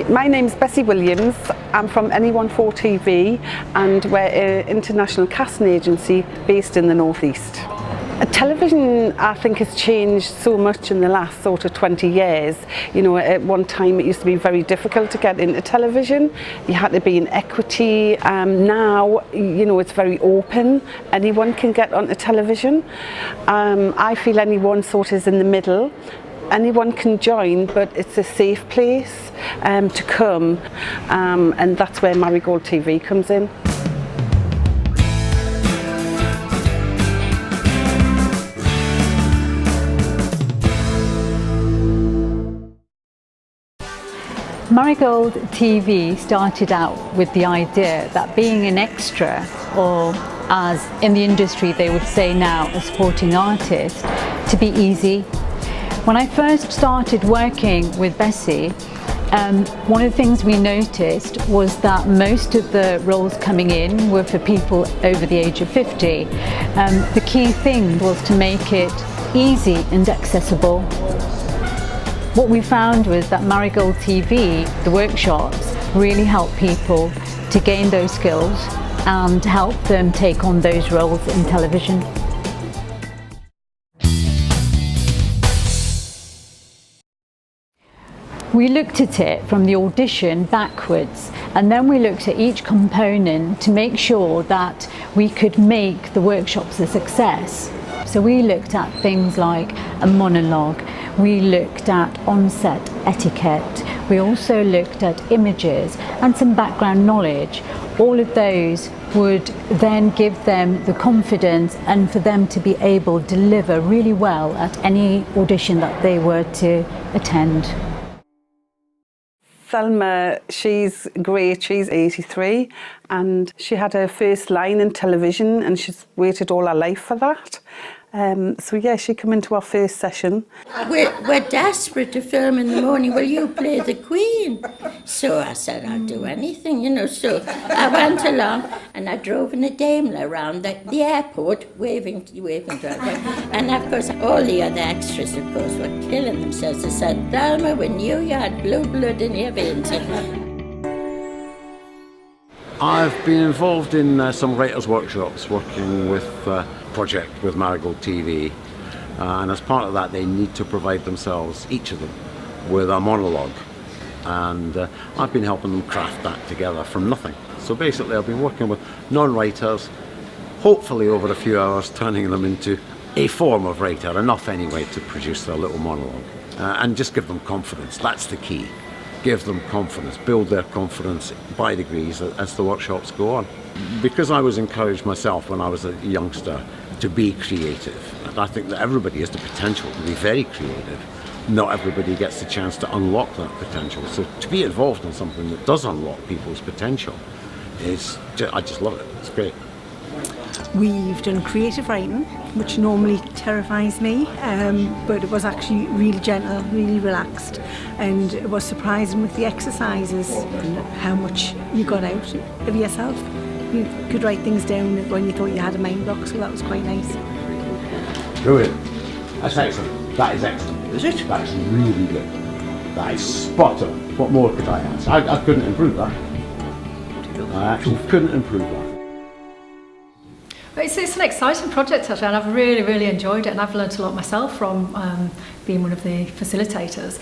My name's Bessie Williams. I'm from Anyone4TV and we're an international casting agency based in the North East. Television, I think, has changed so much in the last sort of 20 years. You know, at one time it used to be very difficult to get into television. You had to be in equity. Now, you know, it's very open. Anyone can get onto television. I feel anyone sort of is in the middle. Anyone can join, but it's a safe place to come, and that's where Marigold TV comes in. Marigold TV started out with the idea that being an extra, or as in the industry they would say now, a supporting artist, to be easy. When I first started working with Bessie, one of the things we noticed was that most of the roles coming in were for people over the age of 50. The key thing was to make it easy and accessible. What we found was that Marigold TV, the workshops, really help people to gain those skills and help them take on those roles in television. We looked at it from the audition backwards, and then we looked at each component to make sure that we could make the workshops a success. So we looked at things like a monologue, we looked at on-set etiquette, we also looked at images and some background knowledge. All of those would then give them the confidence and for them to be able to deliver really well at any audition that they were to attend. Thelma, she's great. She's 83 and she had her first line in television and she's waited all her life for that. So yeah, she came into our first session. We're desperate to film in the morning. Will you play the Queen? So I said, I'll do anything, you know. So I went along and I drove in a Daimler around the airport, waving to her. And of course, all the other extras, of course, were killing themselves. They said, Thelma, we knew you had blue blood in your veins. I've been involved in some writers' workshops working with project with Marigold TV, and as part of that they need to provide themselves, each of them, with a monologue, and I've been helping them craft that together from nothing. So basically I've been working with non-writers, hopefully over a few hours turning them into a form of writer, enough anyway to produce their little monologue, and just give them confidence. That's the key. Give them confidence, build their confidence by degrees as the workshops go on. Because I was encouraged myself when I was a youngster to be creative, and I think that everybody has the potential to be very creative. Not everybody gets the chance to unlock that potential. So to be involved in something that does unlock people's potential I just love it. It's great. We've done creative writing, which normally terrifies me, but it was actually really gentle, really relaxed, and it was surprising with the exercises and how much you got out of yourself. You could write things down when you thought you had a mind block, so that was quite nice. Brilliant. That's excellent. That is excellent. Is it? That's really good. That is spot on. What more could I ask? I couldn't improve that. I actually couldn't improve that. It's an exciting project actually, and I've really enjoyed it, and I've learnt a lot myself from being one of the facilitators.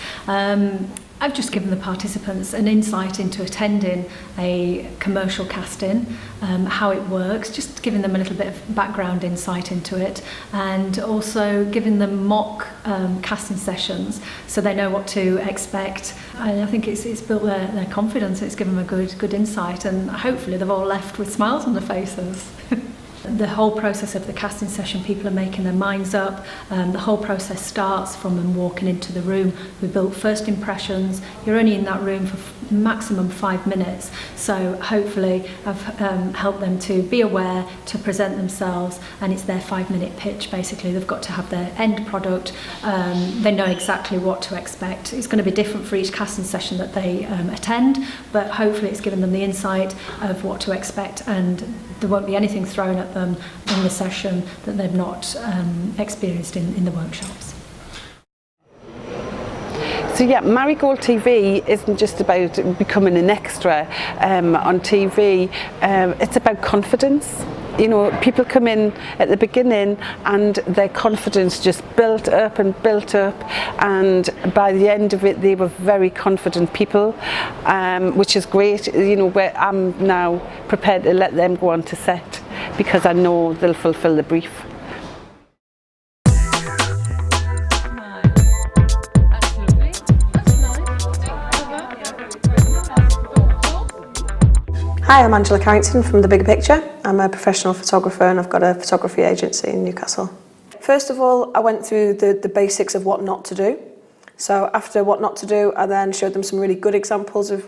I've just given the participants an insight into attending a commercial casting, how it works, just giving them a little bit of background insight into it, and also giving them mock casting sessions so they know what to expect. And I think it's built their confidence, it's given them a good insight, and hopefully they've all left with smiles on their faces. The whole process of the casting session, people are making their minds up. The whole process starts from them walking into the room. We built first impressions. You're only in that room for maximum 5 minutes. So hopefully I've helped them to be aware, to present themselves, and it's their 5-minute pitch basically. They've got to have their end product. They know exactly what to expect. It's going to be different for each casting session that they attend, but hopefully it's given them the insight of what to expect, and there won't be anything thrown at them in the session that they've not experienced in the workshops. So yeah, Marigold TV isn't just about becoming an extra on TV, it's about confidence. You know, people come in at the beginning and their confidence just built up and built up, and by the end of it they were very confident people, which is great. You know, where I'm now prepared to let them go on to set because I know they'll fulfill the brief. Hi, I'm Angela Carrington from The Bigger Picture. I'm a professional photographer and I've got a photography agency in Newcastle. First of all, I went through the basics of what not to do. So after what not to do, I then showed them some really good examples of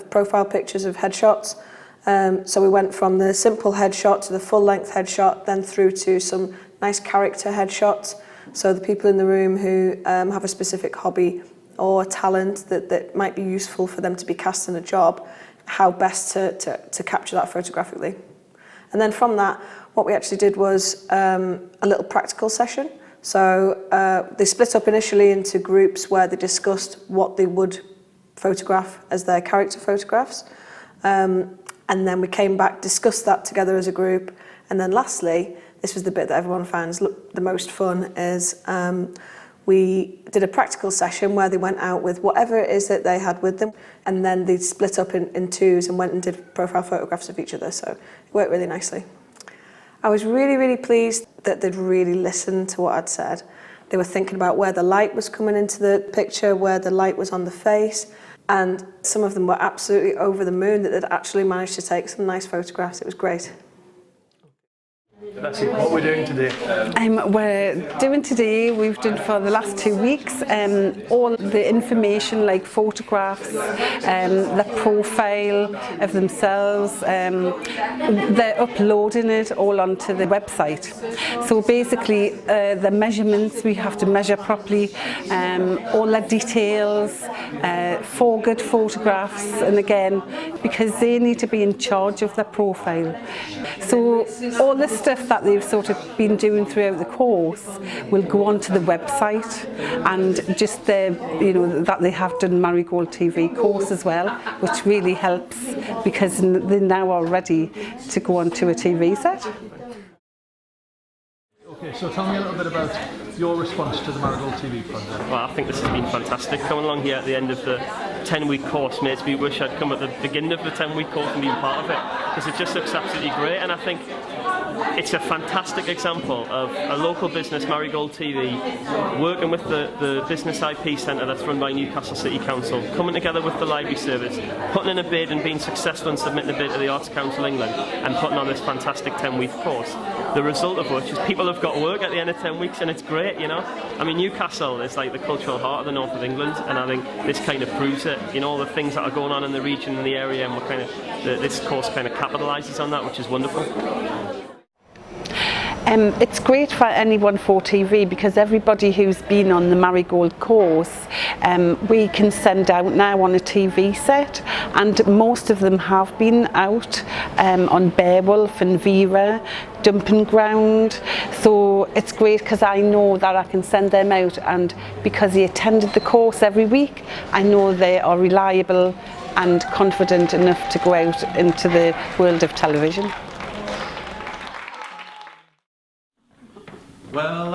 profile pictures of headshots. So we went from the simple headshot to the full-length headshot, then through to some nice character headshots. So the people in the room who have a specific hobby or talent that might be useful for them to be cast in a job, how best to capture that photographically. And then from that, what we actually did was a little practical session. So they split up initially into groups where they discussed what they would photograph as their character photographs. And then we came back, discussed that together as a group. And then lastly, this was the bit that everyone finds the most fun, is we did a practical session where they went out with whatever it is that they had with them, and then they split up in twos and went and did profile photographs of each other, so it worked really nicely. I was really, really pleased that they'd really listened to what I'd said. They were thinking about where the light was coming into the picture, where the light was on the face, and some of them were absolutely over the moon that they'd actually managed to take some nice photographs. It was great. That's what we're doing today. We're doing today, we've done for the last 2 weeks, all the information like photographs, the profile of themselves, they're uploading it all onto the website. So basically the measurements, we have to measure properly, all the details, 4 good photographs, and again, because they need to be in charge of their profile. So all the stuff that they've sort of been doing throughout the course will go onto the website, and just you know, that they have done Marigold TV course as well, which really helps because they now are ready to go onto a TV set. Okay, so tell me a little bit about your response to the Marigold TV project. Well, I think this has been fantastic. Coming along here at the end of the 10-week course makes me wish I'd come at the beginning of the 10-week course and been part of it, because it just looks absolutely great, and I think it's a fantastic example of a local business, Marigold TV, working with the Business IP Centre that's run by Newcastle City Council, coming together with the Library Service, putting in a bid and being successful in submitting a bid to the Arts Council England and putting on this fantastic 10-week course. The result of which is people have got work at the end of 10 weeks, and it's great, you know. I mean, Newcastle is like the cultural heart of the north of England, and I think this kind of proves it. You know, all the things that are going on in the region and the area, and this course kind of capitalises on that, which is wonderful. It's great for NE14TV because everybody who's been on the Marigold course, we can send out now on a TV set, and most of them have been out on Beowulf and Vera, Dumping Ground. So it's great because I know that I can send them out, and because they attended the course every week, I know they are reliable and confident enough to go out into the world of television. Well,